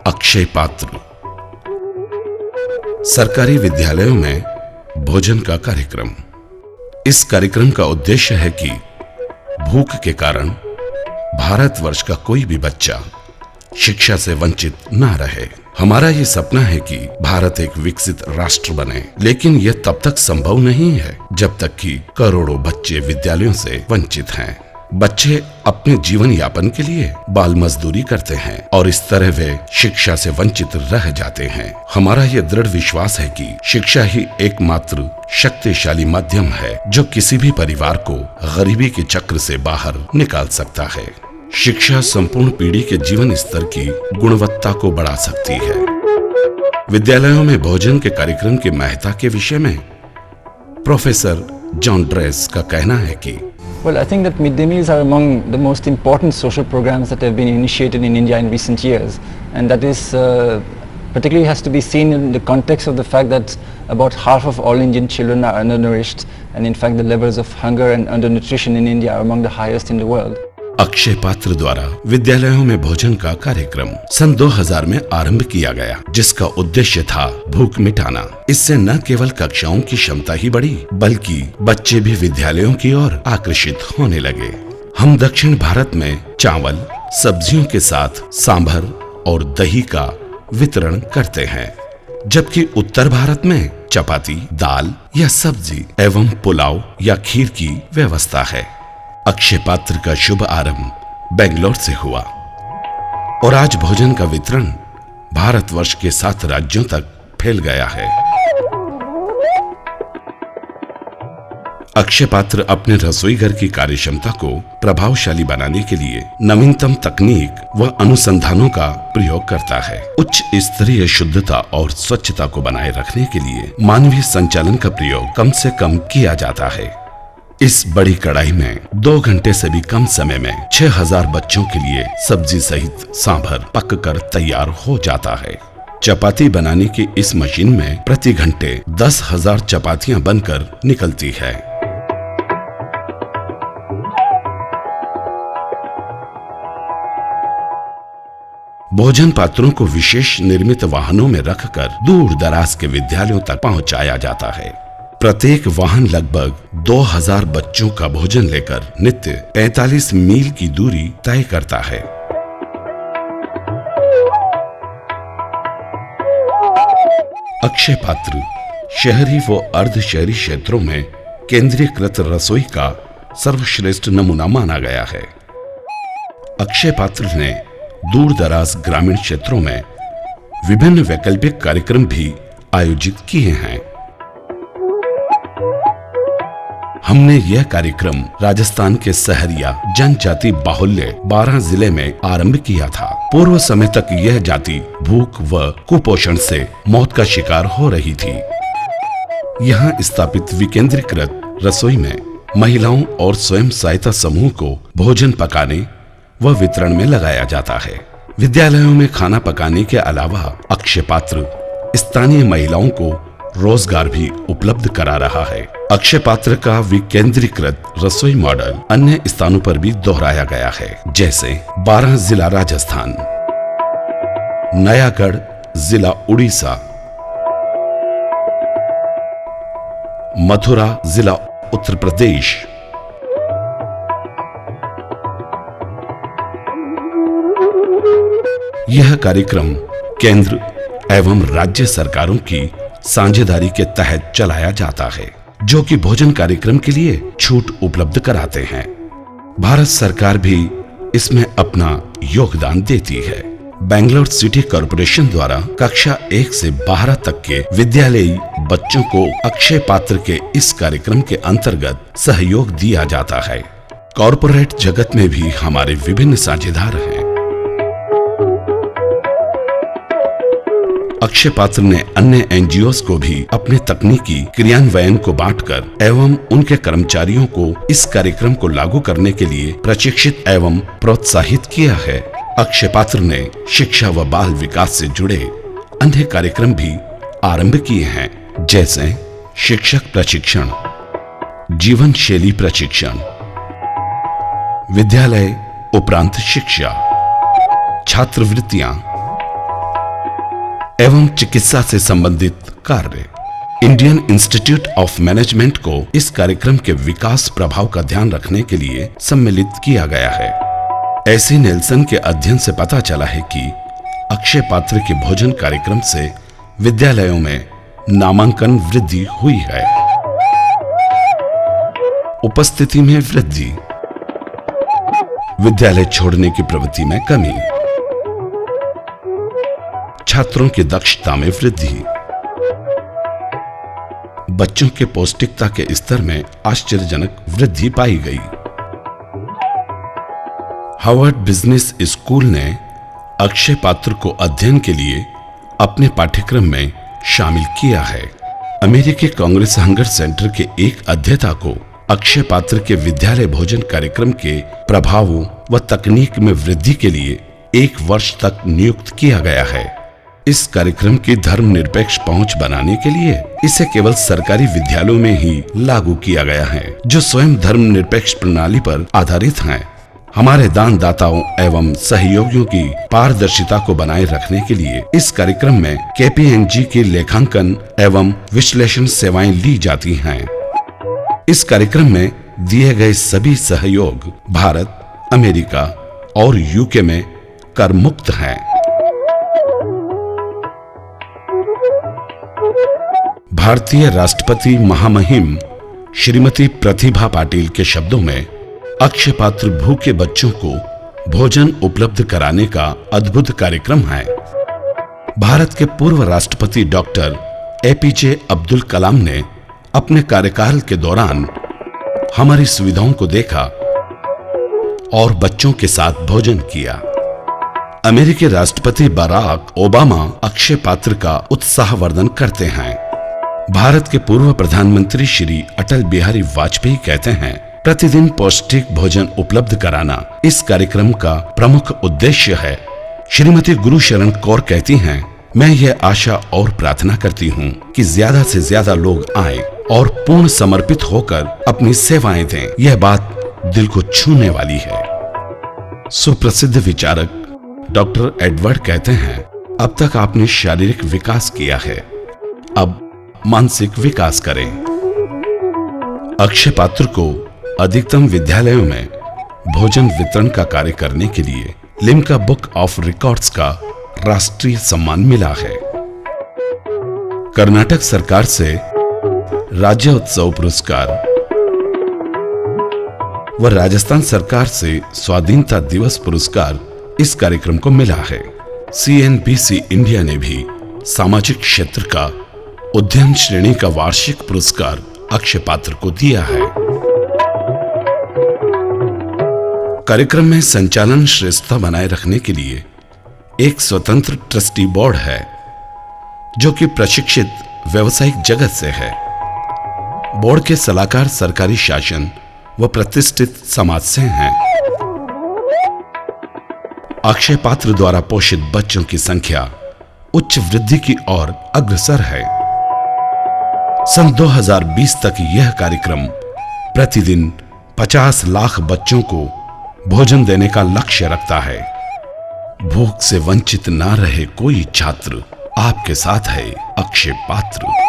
अक्षय पात्र। सरकारी विद्यालयों में भोजन का कार्यक्रम। इस कार्यक्रम का उद्देश्य है कि भूख के कारण भारतवर्ष का कोई भी बच्चा शिक्षा से वंचित ना रहे। हमारा ये सपना है कि भारत एक विकसित राष्ट्र बने, लेकिन यह तब तक संभव नहीं है जब तक कि करोड़ों बच्चे विद्यालयों से वंचित हैं। बच्चे अपने जीवन यापन के लिए बाल मजदूरी करते हैं और इस तरह वे शिक्षा से वंचित रह जाते हैं। हमारा यह दृढ़ विश्वास है कि शिक्षा ही एकमात्र शक्तिशाली माध्यम है जो किसी भी परिवार को गरीबी के चक्र से बाहर निकाल सकता है। शिक्षा संपूर्ण पीढ़ी के जीवन स्तर की गुणवत्ता को बढ़ा सकती है। विद्यालयों में भोजन के कार्यक्रम की महत्ता के विषय में प्रोफेसर जॉन ड्रेस का कहना है कि Well, I think that midday meals are among the most important social programs that have been initiated in India in recent years, and that is particularly has to be seen in the context of the fact that about half of all Indian children are undernourished, and in fact the levels of hunger and undernutrition in India are among the highest in the world. Akshay पात्र द्वारा विद्यालयों में भोजन का कार्यक्रम सन 2000 में आरंभ किया गया, जिसका उद्देश्य था भूख मिटाना। इससे न केवल कक्षाओं की क्षमता ही बढ़ी, बल्कि बच्चे भी विद्यालयों की ओर आकर्षित होने लगे। हम दक्षिण भारत में चावल, सब्जियों के साथ सांभर और दही का वितरण करते हैं, जबकि उत्तर भारत में चपाती, दाल या सब्जी एवं पुलाव या खीर की व्यवस्था है। अक्षय पात्र का शुभ आरंभ बेंगलोर से हुआ और आज भोजन का वितरण भारतवर्ष के 7 राज्यों तक फैल गया है। अक्षय पात्र अपने रसोई घर की कार्यक्षमता को प्रभावशाली बनाने के लिए नवीनतम तकनीक व अनुसंधानों का प्रयोग करता है। उच्च स्तरीय शुद्धता और स्वच्छता को बनाए रखने के लिए मानवीय संचालन का प्रयोग कम से कम किया जाता है। इस बड़ी कढ़ाई में 2 घंटे से भी कम समय में 6000 बच्चों के लिए सब्जी सहित सांभर पककर तैयार हो जाता है। चपाती बनाने की इस मशीन में प्रति घंटे 10,000 चपातियां बनकर निकलती है। भोजन पात्रों को विशेष निर्मित वाहनों में रखकर दूर दराज के विद्यालयों तक पहुंचाया जाता है। प्रत्येक वाहन लगभग 2000 बच्चों का भोजन लेकर नित्य 45 मील की दूरी तय करता है। अक्षय पात्र शहरी व अर्ध शहरी क्षेत्रों में केंद्रीकृत रसोई का सर्वश्रेष्ठ नमूना माना गया है। अक्षय पात्र ने दूर दराज ग्रामीण क्षेत्रों में विभिन्न वैकल्पिक कार्यक्रम भी आयोजित किए हैं। हमने यह कार्यक्रम राजस्थान के सहरिया जनजाति बाहुल्य 12 जिले में आरंभ किया था। पूर्व समय तक यह जाति भूख व कुपोषण से मौत का शिकार हो रही थी। यहाँ स्थापित विकेंद्रीकृत रसोई में महिलाओं और स्वयं सहायता समूह को भोजन पकाने व वितरण में लगाया जाता है। विद्यालयों में खाना पकाने के अलावा अक्षय पात्र स्थानीय महिलाओं को रोजगार भी उपलब्ध करा रहा है। अक्षय पात्र का विकेंद्रीकृत रसोई मॉडल अन्य स्थानों पर भी दोहराया गया है, जैसे 12 जिला राजस्थान, नयागढ़ जिला उड़ीसा, मथुरा जिला उत्तर प्रदेश, यह कार्यक्रम केंद्र एवं राज्य सरकारों की साझेदारी के तहत चलाया जाता है, जो कि भोजन कार्यक्रम के लिए छूट उपलब्ध कराते हैं। भारत सरकार भी इसमें अपना योगदान देती है। बेंगलोर सिटी कॉरपोरेशन द्वारा कक्षा 1 से 12 तक के विद्यालयी बच्चों को अक्षय पात्र के इस कार्यक्रम के अंतर्गत सहयोग दिया जाता है। कॉरपोरेट जगत में भी हमारे विभिन्न साझेदार हैं। अक्षय पात्र ने अन्य एनजीओस को भी अपने तकनीकी क्रियान्वयन को बांटकर एवं उनके कर्मचारियों को इस कार्यक्रम को लागू करने के लिए प्रशिक्षित एवं प्रोत्साहित किया है। अक्षय पात्र ने शिक्षा व बाल विकास से जुड़े अन्य कार्यक्रम भी आरंभ किए हैं, जैसे शिक्षक प्रशिक्षण, जीवन शैली प्रशिक्षण, विद्यालय उपरांत शिक्षा, छात्रवृत्तियां, एवं चिकित्सा से संबंधित कार्य। इंडियन इंस्टीट्यूट ऑफ मैनेजमेंट को इस कार्यक्रम के विकास प्रभाव का ध्यान रखने के लिए सम्मिलित किया गया है। ऐसी नेल्सन के अध्ययन से पता चला है कि अक्षय पात्र के भोजन कार्यक्रम से विद्यालयों में नामांकन वृद्धि हुई है। उपस्थिति में वृद्धि, विद्यालय छोड़ने की प्रवृत्ति में कमी, छात्रों की दक्षता में वृद्धि, बच्चों के पौष्टिकता के स्तर में आश्चर्यजनक वृद्धि पाई गई। हार्वर्ड बिजनेस स्कूल ने अक्षय पात्र को अध्ययन के लिए अपने पाठ्यक्रम में शामिल किया है। अमेरिकी कांग्रेस हंगर सेंटर के एक अध्येता को अक्षय पात्र के विद्यालय भोजन कार्यक्रम के प्रभावों व तकनीक में वृद्धि के लिए 1 वर्ष तक नियुक्त किया गया है। इस कार्यक्रम की धर्मनिरपेक्ष पहुंच बनाने के लिए इसे केवल सरकारी विद्यालयों में ही लागू किया गया है, जो स्वयं धर्मनिरपेक्ष प्रणाली पर आधारित हैं। हमारे दानदाताओं एवं सहयोगियों की पारदर्शिता को बनाए रखने के लिए इस कार्यक्रम में KPMG की लेखांकन एवं विश्लेषण सेवाएं ली जाती हैं। इस कार्यक्रम में दिए गए सभी सहयोग भारत, अमेरिका और UK में कर मुक्त हैं। भारतीय राष्ट्रपति महामहिम श्रीमती प्रतिभा पाटिल के शब्दों में अक्षय पात्र भूखे बच्चों को भोजन उपलब्ध कराने का अद्भुत कार्यक्रम है। भारत के पूर्व राष्ट्रपति डॉक्टर APJ अब्दुल कलाम ने अपने कार्यकाल के दौरान हमारी सुविधाओं को देखा और बच्चों के साथ भोजन किया। अमेरिकी राष्ट्रपति बराक ओबामा अक्षय पात्र का उत्साहवर्धन करते हैं। भारत के पूर्व प्रधानमंत्री श्री अटल बिहारी वाजपेयी कहते हैं, प्रतिदिन पौष्टिक भोजन उपलब्ध कराना इस कार्यक्रम का प्रमुख उद्देश्य है। श्रीमती गुरुशरण कौर कहती हैं, मैं यह आशा और प्रार्थना करती हूँ कि ज्यादा से ज्यादा लोग आएं और पूर्ण समर्पित होकर अपनी सेवाएं दें। यह बात दिल को छूने वाली है। सुप्रसिद्ध विचारक डॉक्टर एडवर्ड कहते हैं, अब तक आपने शारीरिक विकास किया है, अब मानसिक विकास करें। अक्षय पात्र को अधिकतम विद्यालयों में भोजन वितरण का कार्य करने के लिए लिम्का बुक ऑफ रिकॉर्ड्स का राष्ट्रीय सम्मान मिला है। कर्नाटक सरकार से राज्य उत्सव पुरस्कार व राजस्थान सरकार से स्वाधीनता दिवस पुरस्कार इस कार्यक्रम को मिला है। CNBC इंडिया ने भी सामाजिक क्षेत्र का उद्यम श्रेणी का वार्षिक पुरस्कार अक्षय पात्र को दिया है। कार्यक्रम में संचालन श्रेष्ठता बनाए रखने के लिए एक स्वतंत्र ट्रस्टी बोर्ड है, जो कि प्रशिक्षित व्यवसायिक जगत से है। बोर्ड के सलाहकार सरकारी शासन व प्रतिष्ठित समाज से हैं। अक्षय पात्र द्वारा पोषित बच्चों की संख्या उच्च वृद्धि की ओर अग्रसर है। सन 2020 तक यह कार्यक्रम प्रतिदिन 50 लाख बच्चों को भोजन देने का लक्ष्य रखता है। भूख से वंचित ना रहे कोई छात्र, आपके साथ है अक्षय पात्र।